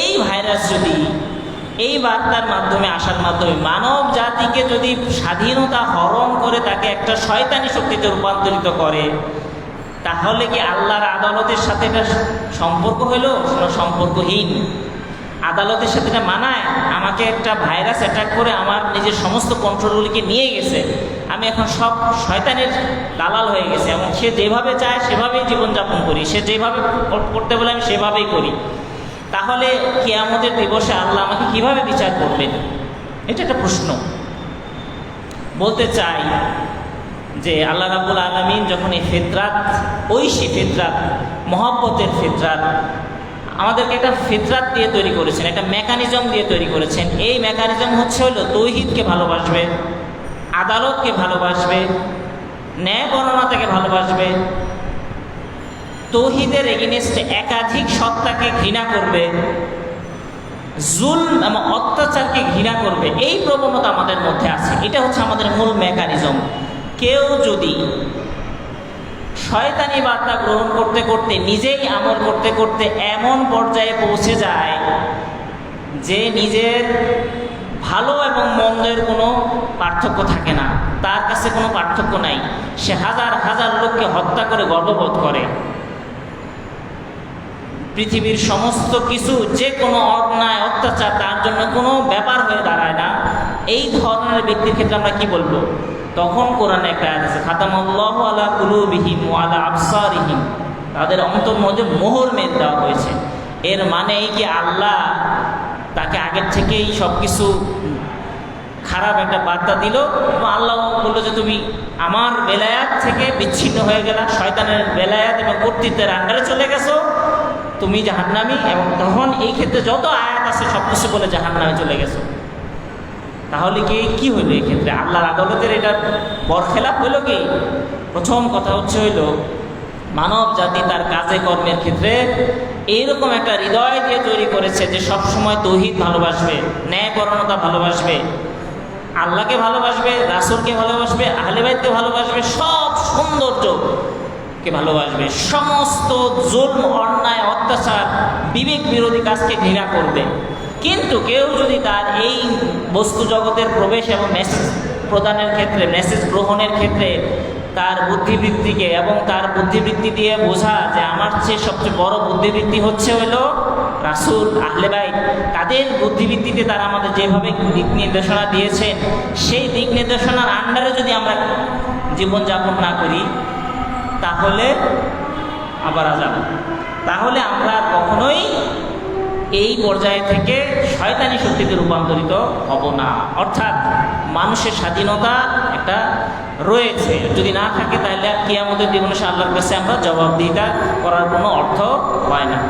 এই ভাইরাস যদি এই বার্তার মাধ্যমে আসার মাধ্যমে মানব জাতিকে যদি স্বাধীনতা হরণ করে তাকে একটা শয়তানি শক্তিতে রূপান্তরিত করে, তাহলে কি আল্লাহর আদালতের সাথে এটা সম্পর্ক হইল? সম্পর্কহীন। আদালতের সাথে এটা মানায়? আমাকে একটা ভাইরাস অ্যাটাক করে আমার নিজের সমস্ত কন্ট্রোলগুলিকে নিয়ে গেছে, আমি এখন সব শয়তানের দালাল হয়ে গেছে, এবং সে যেভাবে চায় সেভাবেই জীবনযাপন করি, সে যেভাবে করতে বলে আমি সেভাবেই করি। তাহলে কিয়ামতের দিবসে আল্লাহ আমাকে কিভাবে বিচার করবেন? এটা একটা প্রশ্ন। বলতে চাই যে আল্লাহ রাব্বুল আলামিন যখন এই ফিতরাত, ঐশী ফিতরাত, মহব্বতের ফিতরাত, আমাদেরকে একটা ফিতরাত দিয়ে তৈরি করেছেন, একটা মেকানিজম দিয়ে তৈরি করেছেন। এই মেকানিজম হলো তৌহিদকে ভালোবাসবে, আদালতকে ভালোবাসবে, ন্যায়পরায়ণতাকে ভালোবাসবে, তৌহিদের এগেইনস্টে একাধিক সত্তাকে ঘৃণা করবে, জুলম এবং অত্যাচারকে ঘৃণা করবে। এই প্রবণতা আমাদের মধ্যে আছে। এটা হচ্ছে আমাদের মূল মেকানিজম। কেউ যদি শয়তানি বার্তা গ্রহণ করতে করতে, নিজেই আমল করতে করতে এমন পর্যায়ে পৌঁছে যায় যে নিজের ভালো এবং মন্দের কোনো পার্থক্য থাকে না, তার কাছে কোনো পার্থক্য নাই, সে হাজার হাজার লোককে হত্যা করে গর্ববোধ করে, পৃথিবীর সমস্ত কিছু, যে কোনো অন্যায় অত্যাচার তার জন্য কোনো ব্যাপার হয়ে দাঁড়ায় না, এই ধরনের ব্যক্তির ক্ষেত্রে আমরা কি বলবো? তখন কোরআনে একটা আয়াত আছে, খাতামাল্লাহু আলা কুলুবিহিম ওয়া আলা আবসারিহিম, তাদের অন্তর মধ্যে মোহর মেরে দেওয়া হয়েছে। এর মানে এই কি আল্লাহ তাকে আগের থেকেই সব কিছু খারাপ একটা বার্তা দিল এবং আল্লাহ বললো যে তুমি আমার বেলায়াত থেকে বিচ্ছিন্ন হয়ে গেলা, শয়তানের বেলায়াত এবং কর্তৃত্বের আন্ডারে চলে গেছো, তুমি জাহান্নামী। এবং তখন এই ক্ষেত্রে যত আয়াত আছে সব কিছু বলে জাহান্নামে চলে গেছো। তাহলে কি হইলো? এই ক্ষেত্রে আল্লাহর আদালতের এটা বরখেলাপ হইল কি? প্রথম কথা হইল মানব জাতি তার কাজে কর্মের ক্ষেত্রে এইরকম একটা হৃদয় দিয়ে তৈরি করেছে যে সব সময় তৌহিদ ভালোবাসবে, ন্যায়পরায়ণতা ভালোবাসবে, আল্লাহকে ভালোবাসবে, রাসূলকে ভালোবাসবে, আহলে বাইতকে ভালোবাসবে, সব সৌন্দর্যকে ভালোবাসবে, সমস্ত জুলম, অন্যায়, অত্যাচার, বিবেক বিরোধী কাজকে ঘৃণা করবে। কিন্তু কেউ যদি তার এই বস্তু জগতের প্রবেশ এবং মেসেজ প্রদানের ক্ষেত্রে, মেসেজ গ্রহণের ক্ষেত্রে তার বুদ্ধিবৃত্তিকে এবং তার বুদ্ধিবৃত্তি দিয়ে বোঝা যে আমার চেয়ে সবচেয়ে বড় বুদ্ধিবৃত্তি হইল রাসূল, আহলে বাইত, তাদের বুদ্ধিবৃত্তিতে তারা আমাদের যেভাবে দিক নির্দেশনা দিয়েছেন, সেই দিক নির্দেশনার আন্ডারে যদি আমরা জীবনযাপন না করি তাহলে আবার আযাব। তাহলে আমরা কখনোই এই পর্যায়ে থেকে শয়তানি শক্তিতে রূপান্তরিত হব না। অর্থাৎ মানুষের স্বাধীনতা একটা রয়েছে, যদি না থাকে তাহলে কিয়ামতের দিবসে আল্লাহর কাছে আমরা জবাবদিহিতা করার কোনো অর্থ হয় না।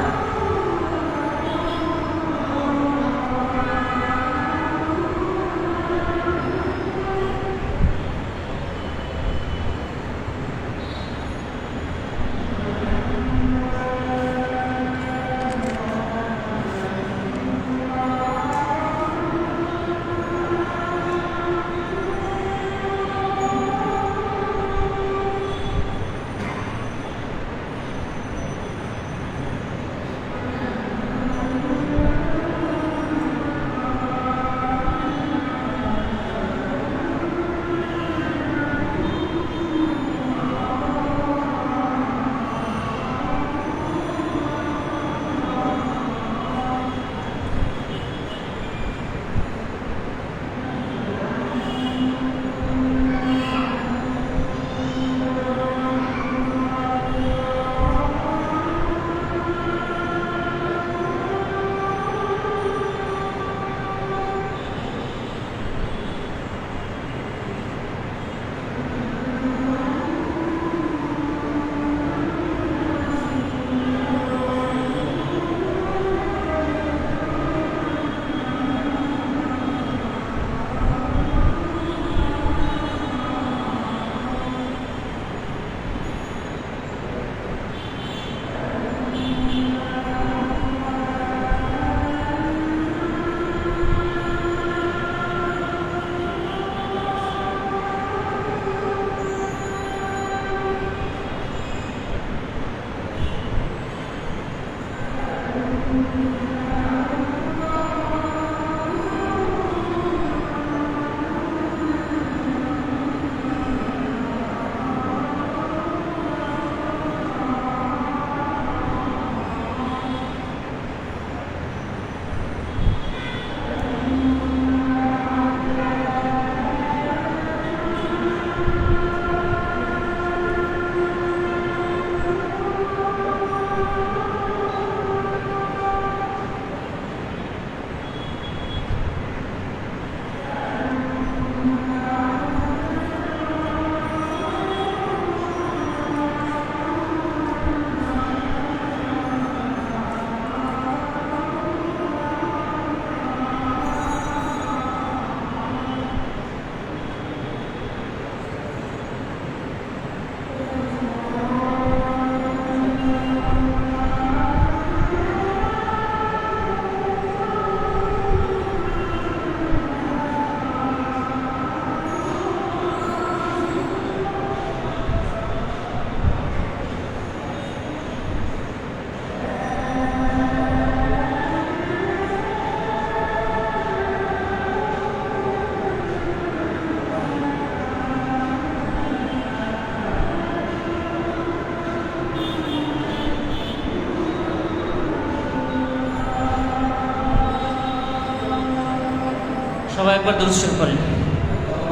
সবাই একবার দুরূদ শরীফ করেন।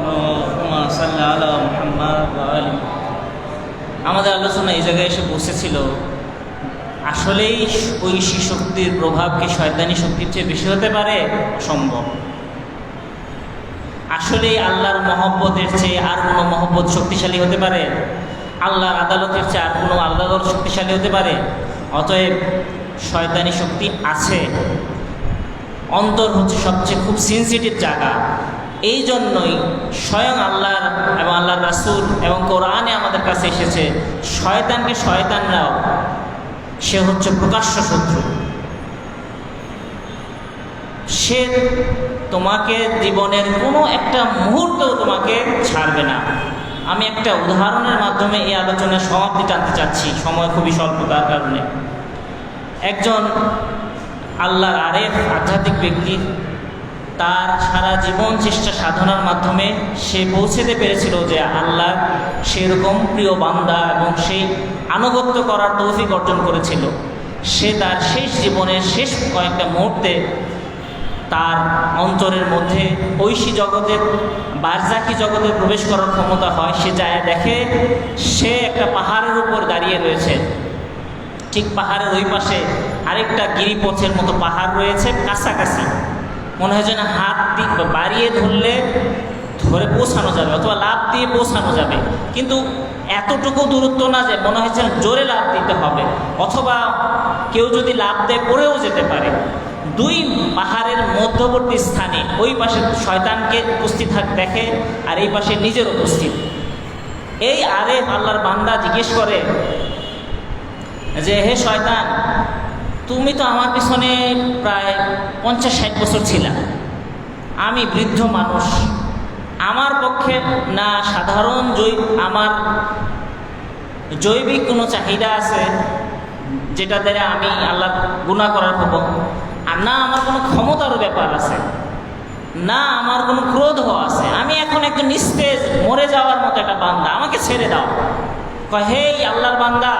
আল্লাহুম্মা সাল্লি আলা মুহাম্মাদ ওয়া আলি। আমাদের আলোচনা এই জায়গায় এসে বসেছিল, আসলেই ঐশী শক্তির প্রভাব কি শয়তানি শক্তির চেয়ে বেশি হতে পারে? অসম্ভব। আসলেই আল্লাহর মহব্বতের চেয়ে আর কোনো মহব্বত শক্তিশালী হতে পারে? আল্লাহর আদালতের চেয়ে আর কোনো আদালত শক্তিশালী হতে পারে? অতএব শয়তানি শক্তি আছে। অন্তর হচ্ছে সবচেয়ে খুব সেন্সিটিভ জায়গা। এই জন্যই স্বয়ং আল্লাহ এবং আল্লাহর রাসূল এবং কোরআনে আমাদের কাছে এসেছে, শয়তানকে শয়তানরাও, সে হচ্ছে প্রকাশ্য শত্রু। সে তোমাকে জীবনের কোনো একটা মুহূর্তেও তোমাকে ছাড়বে না। আমি একটা উদাহরণের মাধ্যমে এই আলোচনার সমাপ্তি টানতে চাচ্ছি, সময় খুবই স্বল্প তার কারণে। একজন আল্লাহর আরেফ আধ্যাত্মিক ব্যক্তি, তার সারা জীবন চেষ্টা সাধনার মাধ্যমে সে পৌঁছেতে পেরেছিল যে আল্লাহ সেরকম প্রিয় বান্দা এবং সেই আনুগত্য করার তৌফিক অর্জন করেছিল। সে তার শেষ জীবনের শেষ কয়েকটা মুহূর্তে তার অন্তরের মধ্যে ঐশী জগতের বারজাকি জগতে প্রবেশ করার ক্ষমতা হয়। সে যায় দেখে সে একটা পাহাড়ের উপর দাঁড়িয়ে রয়েছে। ঠিক পাহাড়ের ওই পাশে আরেকটা গিরিপথের মতো পাহাড় রয়েছে, কাছাকাছি। মনে হয় যেন হাত দিয়ে বাড়িয়ে ধরলে ধরে পৌঁছানো যাবে অথবা লাফ দিয়ে পৌঁছানো যাবে, কিন্তু এতটুকু দূরত্ব না যে মনে হচ্ছে জোরে লাফ দিতে হবে, অথবা কেউ যদি লাফ দেয় পড়েও যেতে পারে। দুই পাহাড়ের মধ্যবর্তী স্থানে ওই পাশে শয়তানকে উপস্থিত দেখে আর এই পাশে নিজের উপস্থিত। এই আরেফ আল্লাহর বান্দা জিজ্ঞেস করে যে, হে শয়তান, তুমি তো আমার পিছনে প্রায় 50-60 বছর ছিলা, আমি বৃদ্ধ মানুষ, আমার পক্ষে না সাধারণ আমার জৈবিক কোনো চাহিদা আছে যেটা দ্বারা আমি আল্লাহ গুনাহ করার হব, আর না আমার কোনো ক্ষমতারও ব্যাপার আছে, না আমার কোনো ক্রোধও আছে। আমি এখন একজন নিস্তেজ মরে যাওয়ার মতো একটা বান্দা, আমাকে ছেড়ে দাও। হে আল্লাহর বান্দা,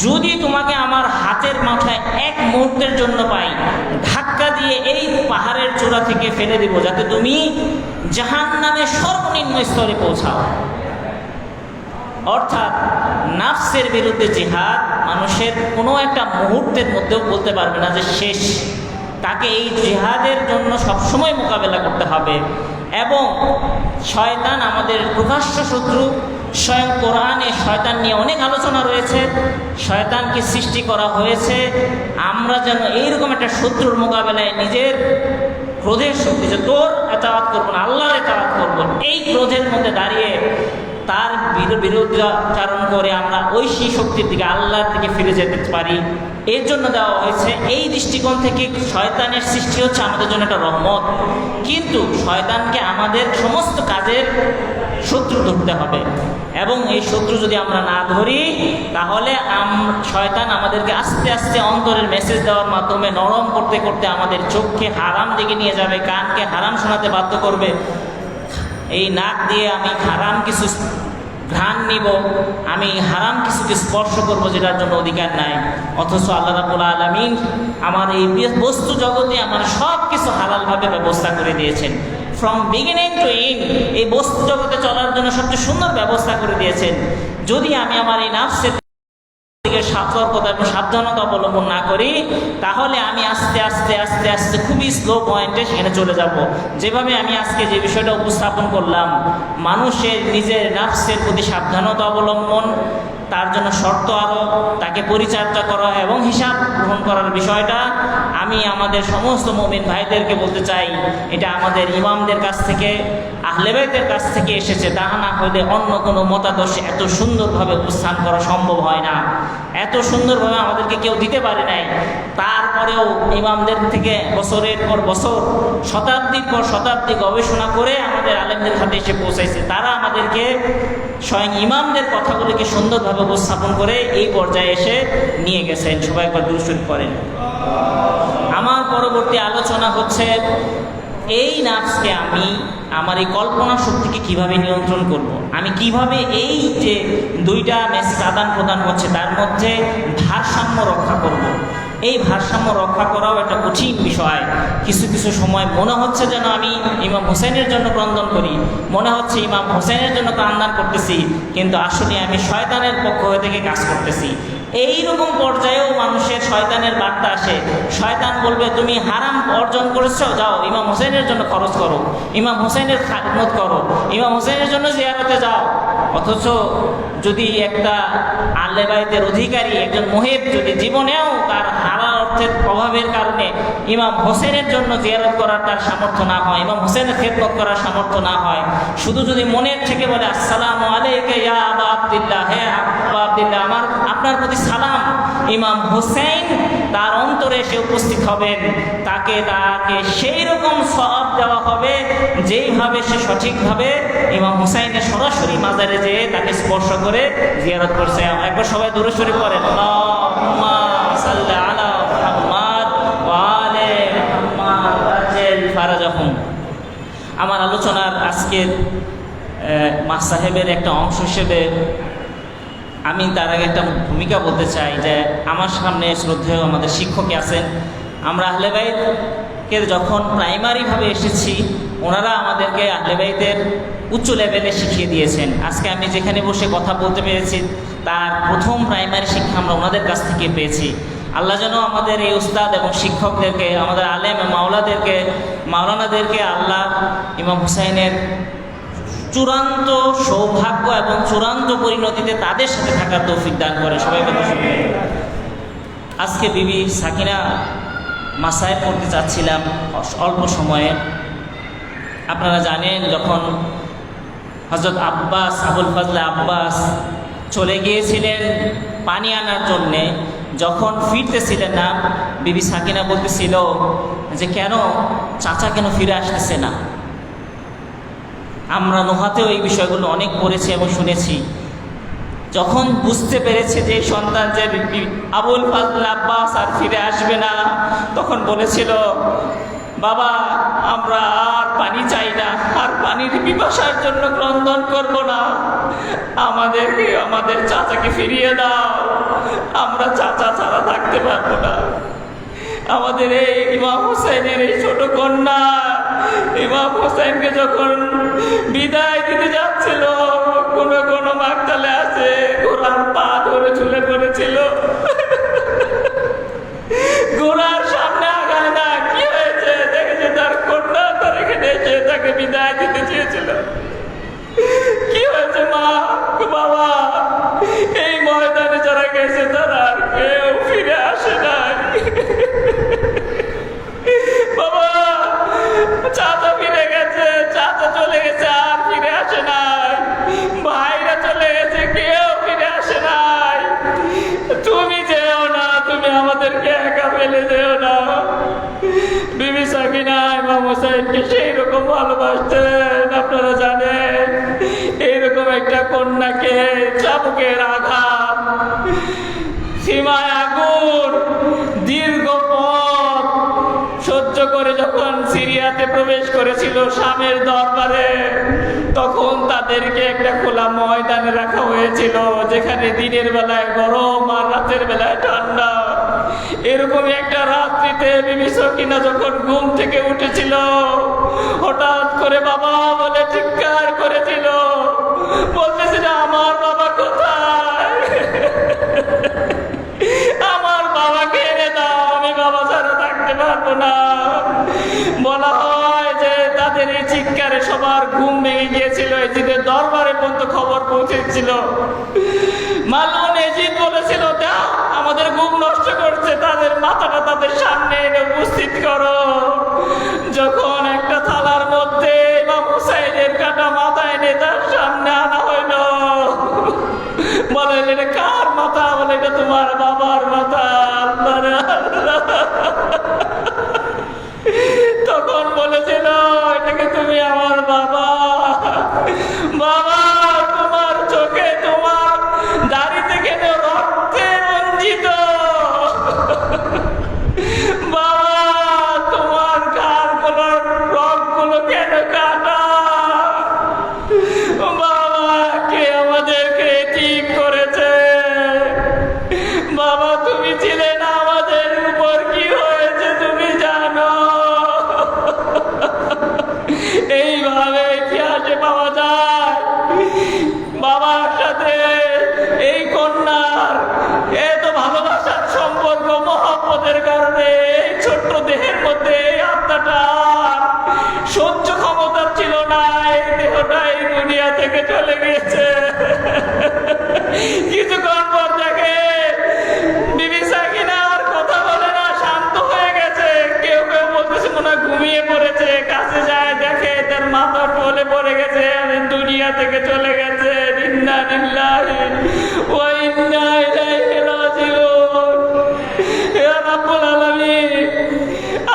যদি তোমাকে আমার হাতের মাথায় এক মুহূর্তের জন্য পাই, ধাক্কা দিয়ে এই পাহাড়ের চূড়া থেকে ফেলে দিব, যাতে তুমি জাহান্নামের সর্বনিম্ন স্তরে পৌঁছাও। অর্থাৎ নাফসের বিরুদ্ধে জিহাদ মানুষের কোনো একটা মুহূর্তের মধ্যেও বলতে পারবে না যে শেষ। তাকে এই জিহাদের জন্য সবসময় মোকাবেলা করতে হবে। এবং শয়তান আমাদের প্রকাশ্য শত্রু। স্বয়ং কোরআনে শয়তান নিয়ে অনেক আলোচনা রয়েছে। শয়তানকে সৃষ্টি করা হয়েছে আমরা যেন এইরকম একটা শত্রুর মোকাবেলায় নিজের ক্রোধের শক্তি, যে তোর এতাওয়াত করবো না, আল্লাহর এতাওয়াত করবো, এই ক্রোধের মধ্যে দাঁড়িয়ে তার বিরোধিতাচরণ করে আমরা ঐশী শক্তির দিকে, আল্লাহর দিকে ফিরে যেতে পারি। এর জন্য দেওয়া হয়েছে। এই দৃষ্টিকোণ থেকে শয়তানের সৃষ্টি হচ্ছে আমাদের জন্য একটা রহমত, কিন্তু শয়তানকে আমাদের সমস্ত কাজের শত্রু ধরতে হবে। এবং এই শত্রু যদি আমরা না ধরি, তাহলে শয়তান আমাদেরকে আস্তে আস্তে অন্তরের মেসেজ দেওয়ার মাধ্যমে নরম করতে করতে আমাদের চোখকে হারাম দিকে নিয়ে যাবে, কানকে হারাম শোনাতে বাধ্য করবে। এই নাক দিয়ে আমি হারাম কিছু ঘ্রাণ নিব, আমি হারাম কিছুকে স্পর্শ করব যেটার জন্য অধিকার নাই। অথচ আল্লাহ রাব্বুল আলামিন আমার এই বস্তু জগতে আমার সব কিছু হালালভাবে ব্যবস্থা করে দিয়েছেন। ফ্রম বিগিনিং টু এন্ড এই বস্তু জগতে চলার জন্য সবচেয়ে সুন্দর ব্যবস্থা করে দিয়েছেন। যদি আমি আমার এই নাফসের দিকে সতর্কতা এবং সাবধানতা অবলম্বন না করি, তাহলে আমি আস্তে আস্তে আস্তে আস্তে খুবই স্লো পয়েন্টে সেখানে চলে যাব। যেভাবে আমি আজকে যে বিষয়টা উপস্থাপন করলাম, মানুষের নিজের নাফসের প্রতি সাবধানতা অবলম্বন, তার জন্য শর্ত আরোপ, তাকে পরিচর্যা করা এবং হিসাব গ্রহণ করার বিষয়টা আমি আমাদের সমস্ত মুমিন ভাইদেরকে বলতে চাই, এটা আমাদের ইমামদের কাছ থেকে, আহলে বাইতের কাছ থেকে এসেছে। তা না হলে অন্য কোনো মতাদর্শে এত সুন্দরভাবে উপস্থান করা সম্ভব হয় না, এত সুন্দরভাবে আমাদেরকে কেউ দিতে পারে নাই। তারপরেও ইমামদের থেকে বছরের পর বছর, শতাব্দীর পর শতাব্দী গবেষণা করে আমাদের আলেমদের হাতে এসে পৌঁছাইছে। তারা আমাদেরকে স্বয়ং ইমামদের কথাগুলিকে সুন্দরভাবে উপস্থাপন করে এই পর্যায়ে এসে নিয়ে গেছেন। সবাই একবার দুরূদ শরীফ করেন। আমার পরবর্তী আলোচনা হচ্ছে এই নাফসকে আমি আমার এই কল্পনা শক্তিকে কিভাবে নিয়ন্ত্রণ করব। আমি কিভাবে এই যে দুইটা মেসেজ আদান প্রদান হচ্ছে তার মধ্যে ভারসাম্য রক্ষা করব। এই ভারসাম্য রক্ষা করাও একটা কঠিন বিষয়। কিছু কিছু সময় মনে হচ্ছে যেন আমি ইমাম হোসেনের জন্য ক্রন্দন করি, মনে হচ্ছে ইমাম হোসেনের জন্য ক্রন্দন করতেছি, কিন্তু আসলে আমি শয়তানের পক্ষ থেকে কাজ করতেছি। এইরকম পর্যায়েও মানুষের শয়তানের বার্তা আসে। শয়তান বলবে তুমি হারাম অর্জন করেছো, যাও ইমাম হোসেনের জন্য খরচ করো, ইমাম হোসেনের খেদমত করো, ইমাম হোসেনের জন্য জিয়ারতে যাও। অথচ যদি একটা আহলে বাইতের অধিকারী একজন মুহিব যদি জীবনেও তার হালাল অর্থের প্রভাবের কারণে ইমাম হোসেনের জন্য জিয়ারত করার তার সামর্থ্য না হয়, ইমাম হোসেনের খেদমত করার সামর্থ্য না হয়, শুধু যদি মনের থেকে বলে আসসালামু আলাইকা ইয়া আবা আব্দুল্লাহ, হে আবা আব্দুল্লাহ আমার আপনার প্রতি সালাম, ইমাম হোসেন তার অন্তরে এসে উপস্থিত হবেন, তাকে সেই রকম সওয়াব দেওয়া হবে যেইভাবে সে সঠিকভাবে ইমাম হোসেনের সরাসরি মাজারে যেয়ে তাকে স্পর্শ করে জিয়ারত করছে। একবার সবাই দরুদ শরীফ পড়েন, আল্লাহুম্মা সাল্লি আলা মুহাম্মাদ ওয়া আলি মুহাম্মাদ আজল ফারাজাহুম। আমার আলোচনার আজকের মা সাহেবের একটা অংশ হিসেবে আমি তার আগে একটা ভূমিকা বলতে চাই যে আমার সামনে শ্রদ্ধেয় আমাদের শিক্ষক আছেন। আমরা আহলে বাইতকে যখন প্রাইমারিভাবে এসেছি ওনারা আমাদেরকে আহলে বাইতের উচ্চ লেভেলে শিখিয়ে দিয়েছেন। আজকে আমি যেখানে বসে কথা বলতে পেরেছি তার প্রথম প্রাইমারি শিক্ষা আমরা ওনাদের কাছ থেকে পেয়েছি। আল্লাহ যেন আমাদের এই উস্তাদ এবং শিক্ষকদেরকে, আমাদের আলেম মাওলানাদেরকে আল্লাহ ইমাম হুসাইনের চূড়ান্ত সৌভাগ্য এবং চূড়ান্ত পরিণতিতে তাদের সাথে থাকার তৌফিক দান করে। সবাই আজকে বিবি সাকিনা মাসায় পড়তে চাচ্ছিলাম অল্প সময়ে। আপনারা জানেন যখন হযরত আব্বাস আবুল ফজল আব্বাস চলে গিয়েছিলেন পানি আনার জন্যে, যখন ফিরতেছিলেন না বিবি সাকিনা বলতেছিল যে কেন চাচা কেন ফিরে আসতেছে না। আমরা নোহাতেও এই বিষয়গুলো অনেক পড়েছি এবং শুনেছি। যখন বুঝতে পেরেছে যে সন্তান যে আবুল ফজল আব্বাস আর ফিরে আসবে না, তখন বলেছিল বাবা আমরা আর পানি চাই না, আর পানির পিপাসার জন্য ক্রন্দন করব না, আমাদের চাচাকে ফিরিয়ে দাও, আমরা চাচা ছাড়া থাকতে পারবো না। আমাদের এই ইমাম হোসেনের এই ছোট কন্যা ইমাম হোসেনকে যখন বিদায় দিতে যাচ্ছিল, কোন মাকতালে আছে ঘোড়ার পা ধরে ঝুলে পড়েছিল, ঘোড়ার সামনে আগায় না, কি হয়েছে দেখেছে তার কন্যা তার এখানে এসে তাকে বিদায় দিতে চেয়েছিল। কি হয়েছে মা, বাবা এই ময়দানে যারা গেছে তারা আর কেউ ফিরে আসে নাই। বাবা চাচা ফিরে গেছে, চাচা চলে গেছে আর ফিরে আসে নাই, ভাইরা চলে গেছে কেউ ফিরে আসে নাই, তুমি যেও না, তুমি আমাদেরকে একা ফেলে যেও না। বিবি সাকিনা ইমাম হোসেনকে সেই রকম ভালোবাসতেন। আপনারা জানেন এইরকম একটা কন্যাকে চাবুকের আঘাত, সীমায় আগুন, দীর্ঘ পথ সহ্য করে যখন সিরিয়াতে প্রবেশ করেছিল শামের দরবারে, তখন তাদেরকে একটা খোলা ময়দানে রাখা হয়েছিল যেখানে দিনের বেলায় গরম আর রাতের বেলায় ঠান্ডা। এরকমই একটা রাত্রিতে বিবি সাকিনা যখন ঘুম থেকে উঠেছিল, হঠাৎ করে বাবা বলে চিৎকার করেছিল, বলতেছিল আমার বাবা কোথায়, আমার বাবাকে এনে দাও, আমি বাবা ছাড়া থাকতে পারবো না। বলা হয় যে তাদের এই চিৎকারে সবার ঘুম ভেঙে গিয়েছিল, এজিদের দরবারে পর্যন্ত খবর পৌঁছেছিল। মালুন এজিদ বলেছিল দাও, আমাদের ঘুম নষ্ট করছে, তাদের মাথাটা তাদের সামনে এনে উপস্থিত করো। যখন একটা থালার মধ্যে ইমাম হুসাইনের কাটা মাথা এনে তার সামনে আনা হইল, বলে এটা কার মাথা, বলে এটা তোমার বাবার মাথা। তখন বলেছিল এটাকে তুমি আমার বাবা, বাবা তোমার চোখে তোমার দাড়ি থেকে রক্তে রঞ্জিত, বাবা তোমার কবলে পড়ে গেছে, দুনিয়া থেকে চলে গেছে। ইন্না লিল্লাহি ওয়া ইন্না ইলাইহি রাজিউন। ইয়া রাব্বুল আলামিন,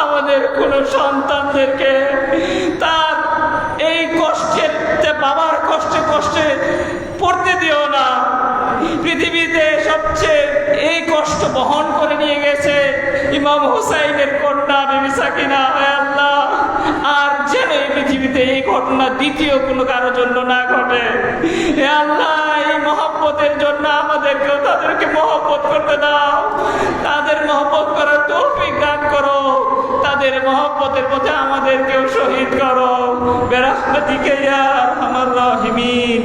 আমাদের কোন সন্তানদেরকে তার এই কষ্টের, বাবার কষ্টে কষ্টে পড়তে দিও না। পৃথিবীতে সবচেয়ে এই কষ্ট বহন করে নিয়ে গেছে ইমাম হুসাইনের কন্যা বিবি সাকিনা। হে আল্লাহ, আর যেন এই পৃথিবীতে এই ঘটনা দ্বিতীয় কোনো কারোর জন্য না ঘটে। হে আল্লাহ, এই মহব্বতের জন্য আমাদেরকেও তাদেরকে মহব্বত করতে দাও, তাদের মহব্বত করার তৌফিক দান করো, তাদের মহব্বতের পথে আমাদেরকেও শহীদ করো। বিরহমাতিকা ইয়া আরহামার রাহিমিন।